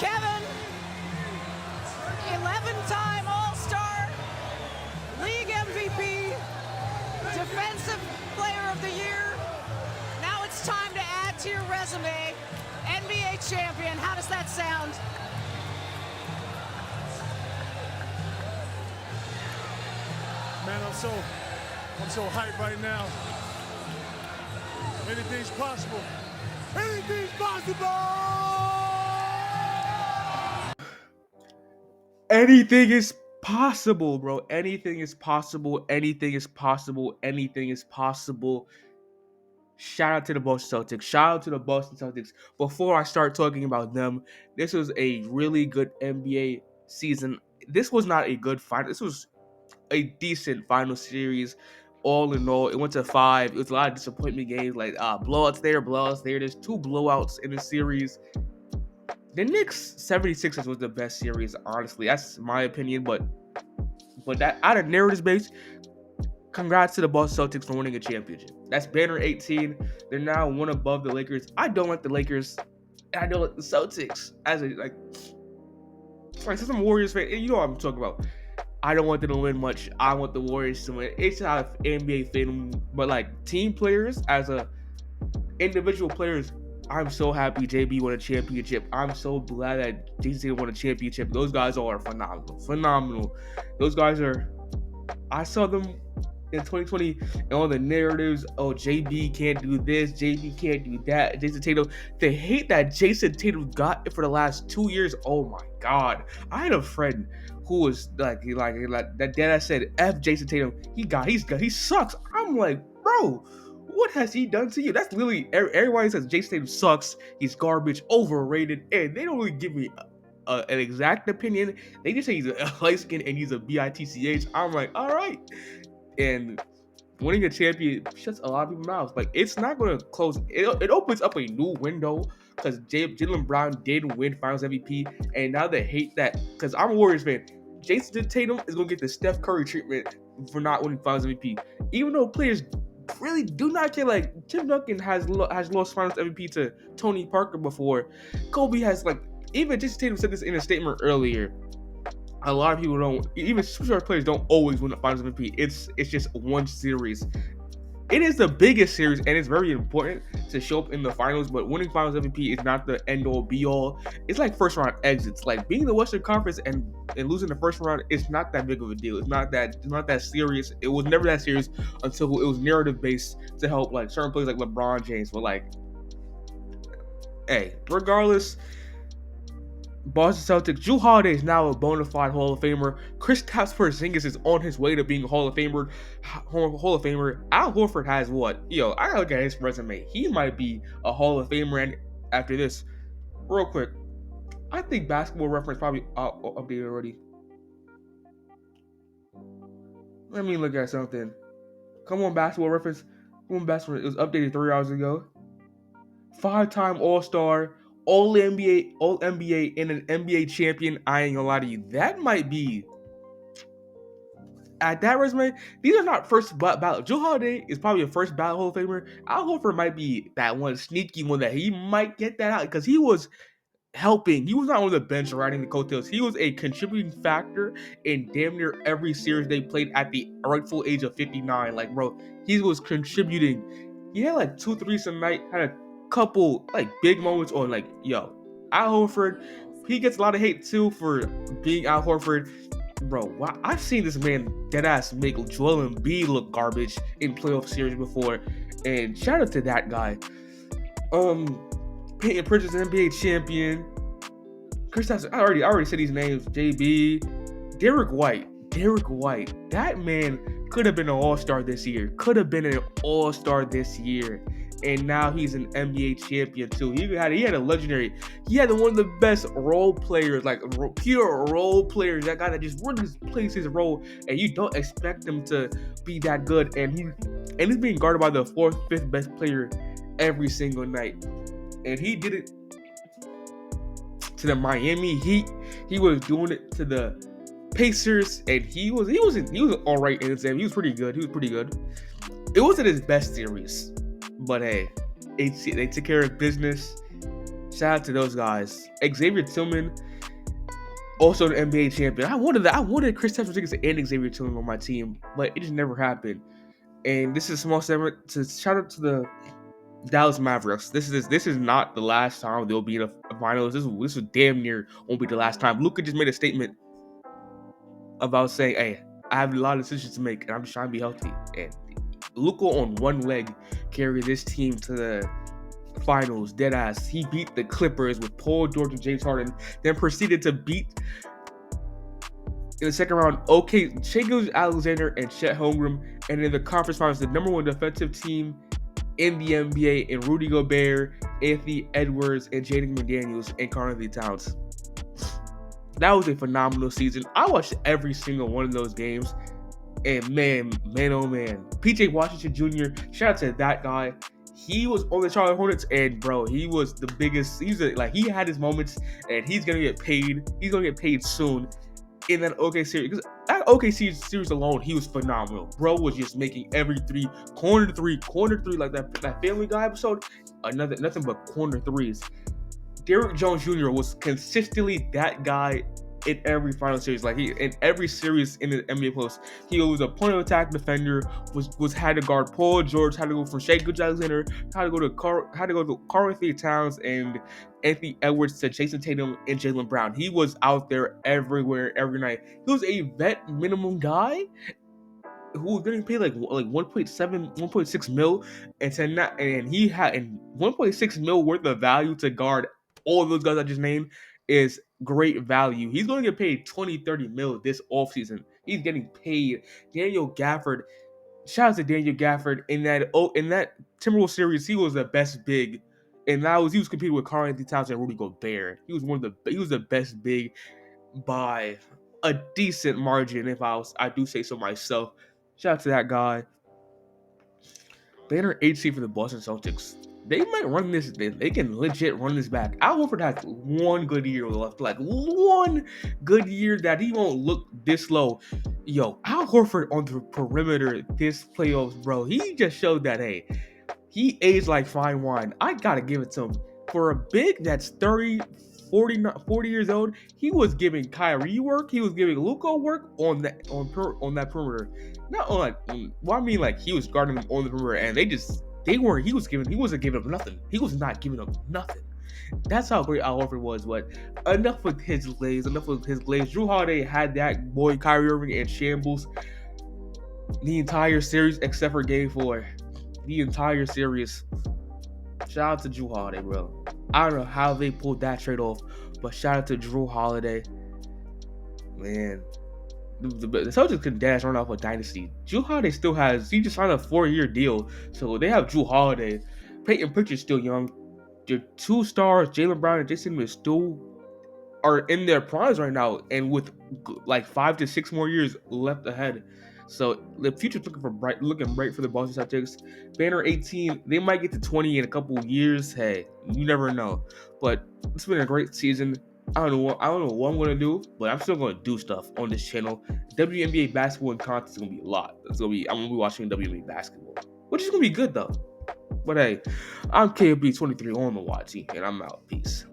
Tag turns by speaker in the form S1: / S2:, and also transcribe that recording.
S1: Kevin, 11-time All-Star, League MVP, Defensive Player of the Year. Now it's time to add to your resume, NBA champion. How does that sound?
S2: Man, I'm so hyped right now. Anything's possible. Anything's possible!
S3: Anything is possible, bro. Anything is possible. Anything is possible. Anything is possible. Shout out to the Boston Celtics. Shout out to the Boston Celtics. Before I start talking about them, this was a really good NBA season. This was not a good final. This was a decent final series. All in all, it went to 5. It was a lot of disappointment games, like blowouts there, blowouts there. There's 2 blowouts in the series. The Knicks 76ers was the best series, honestly. That's my opinion, but that out of narrative base, congrats to the Boston Celtics for winning a championship. That's banner 18. They're now one above the Lakers. I don't like the Lakers. I don't like the Celtics. Since I'm a Warriors fan, you know what I'm talking about. I don't want them to win much. I want the Warriors to win. It's not an NBA fan, but like team players, as a individual players, I'm so happy JB won a championship. I'm so glad that Jason Tatum won a championship. Those guys are phenomenal. Those guys are. I saw them in 2020 and all the narratives. Oh, JB can't do this. JB can't do that. Jason Tatum. The hate that Jason Tatum got for the last 2 years. Oh my God. I had a friend who was like that. Dad, I said, "F Jason Tatum. He sucks." I'm like, bro, what has he done to you? That's literally everybody says Jason Tatum sucks. He's garbage, overrated, and they don't really give me an exact opinion. They just say he's a light skin and he's a bitch. I'm like, all right. And winning a champion shuts a lot of people's mouths. Like, it's not going to close. It opens up a new window because Jaylen Brown did win Finals MVP, and now they hate that. Because I'm a Warriors fan. Jason Tatum is going to get the Steph Curry treatment for not winning Finals MVP, even though players really do not care. Like, Tim Duncan has lost Finals MVP to Tony Parker before. Kobe has, like, even Jason Tatum said this in a statement earlier. A lot of people don't, even superstar players don't always win the Finals MVP. It's just one series. It is the biggest series, and it's very important to show up in the finals, but winning Finals MVP is not the end-all, be-all. It's like first-round exits. Like, being in the Western Conference and losing the first round, it's not that big of a deal. It's not that serious. It was never that serious until it was narrative-based to help, like, certain players like LeBron James. But, like, hey, regardless, Boston Celtics, Jrue Holiday is now a bona fide Hall of Famer. Kristaps Porzingis is on his way to being a Hall of Famer. Al Horford has what? I gotta look at his resume. He might be a Hall of Famer. And after this, real quick, I think Basketball Reference probably updated already. Let me look at something. Come on, Basketball Reference. It was updated 3 hours ago. 5-time All-Star, All-NBA, and an NBA champion. I ain't gonna lie to you. That might be, at that resume, these are not first ballot. Jrue Holiday is probably a first ballot Hall of Famer. Al Horford might be that one sneaky one that he might get that out because he was helping. He was not on the bench riding the coattails. He was a contributing factor in damn near every series they played at the rightful age of 59. Like, bro, he was contributing. He had like 2 threes a night, had a couple like big moments on, like, Al Horford. He gets a lot of hate too for being Al Horford. Bro, wow, I've seen this man deadass make Joel Embiid look garbage in playoff series before, and shout out to that guy. Peyton Pritchard's an NBA champion. Kristaps, I already said these names. JB, Derek White. That man could have been an all-star this year. And now he's an NBA champion too. He had a legendary. He had one of the best role players, like pure role players. That guy that just really plays his role, and you don't expect him to be that good. And he's being guarded by the 4th, 5th best player every single night. And he did it to the Miami Heat. He was doing it to the Pacers, and he was all right in his game. He was pretty good. It wasn't his best series. But hey, they took care of business. Shout out to those guys. Xavier Tillman, also an NBA champion. I wanted Chris Rodriguez and Xavier Tillman on my team, but it just never happened. And this is a small segment to shout out to the Dallas Mavericks. This is not the last time they'll be in a finals. This is damn near won't be the last time. Luka just made a statement about saying, "Hey, I have a lot of decisions to make, and I'm just trying to be healthy." And Luka on one leg carried this team to the finals, dead ass. He beat the Clippers with Paul George and James Harden, then proceeded to beat in the second round Shai Gilgeous-Alexander and Chet Holmgren, and in the conference finals, the number one defensive team in the NBA in Rudy Gobert, Anthony Edwards, and Jaden McDaniels and Karl-Anthony Towns. That was a phenomenal season. I watched every single one of those games, and man, oh man, PJ Washington Jr. Shout out to that guy. He was on the Charlotte Hornets, and bro, he was the biggest. He had his moments, and he's gonna get paid. He's gonna get paid soon in that OK series. Because that OKC series alone, he was phenomenal. Bro was just making every corner three, like that Family Guy episode. Nothing but corner threes. Derrick Jones Jr. was consistently that guy in every final series. Like in every series in the NBA post, he was a point of attack defender. Was had to guard Paul George. Had to go from Shai Gilgeous-Alexander. Had to go to Karl-Anthony Towns and Anthony Edwards to Jason Tatum and Jaylen Brown. He was out there everywhere every night. He was a vet minimum guy who was getting paid like 1.6 mil, and he had 1.6 mil worth of value to guard all of those guys I just named is great value. He's going to get paid 20-30 mil this offseason. He's getting paid. Daniel Gafford, shout out to Daniel Gafford in that Timberwolves series. He was the best big, and he was competing with Karl-Anthony Towns and Rudy Gobert. He was the best big by a decent margin, if I do say so myself. Shout out to that guy. Banner 8 seed for the Boston Celtics. They might run this. They can legit run this back. Al Horford has one good year left. Like one good year that he won't look this low. Yo, Al Horford on the perimeter this playoffs, bro. He just showed that, hey, he aged like fine wine. I gotta give it to him. For a big that's 40 years old, he was giving Kyrie work. He was giving Luka work on that perimeter. Not on he was guarding them on the perimeter, and he wasn't giving up nothing. He was not giving up nothing. That's how great Al Horford was. But enough with his glaze. Drew Holiday had that boy Kyrie Irving in shambles the entire series except for Game 4. The entire series. Shout out to Drew Holiday, bro. I don't know how they pulled that trade off, but shout out to Drew Holiday. Man, the Celtics can dash run off a dynasty. Drew Holiday he just signed a 4-year deal, so they have Drew Holiday. Peyton Pritchard's still young. Their 2 stars, Jaylen Brown and Jason Tatum, still are in their primes right now, and with like 5 to 6 more years left ahead. So the future's looking bright for the Boston Celtics. Banner 18, they might get to 20 in a couple years. Hey, you never know. But it's been a great season. I don't know what I'm gonna do, but I'm still gonna do stuff on this channel. WNBA basketball and content is gonna be a lot. I'm gonna be watching WNBA basketball, which is gonna be good though. But hey, I'm KB23 on the YT, and I'm out. Peace.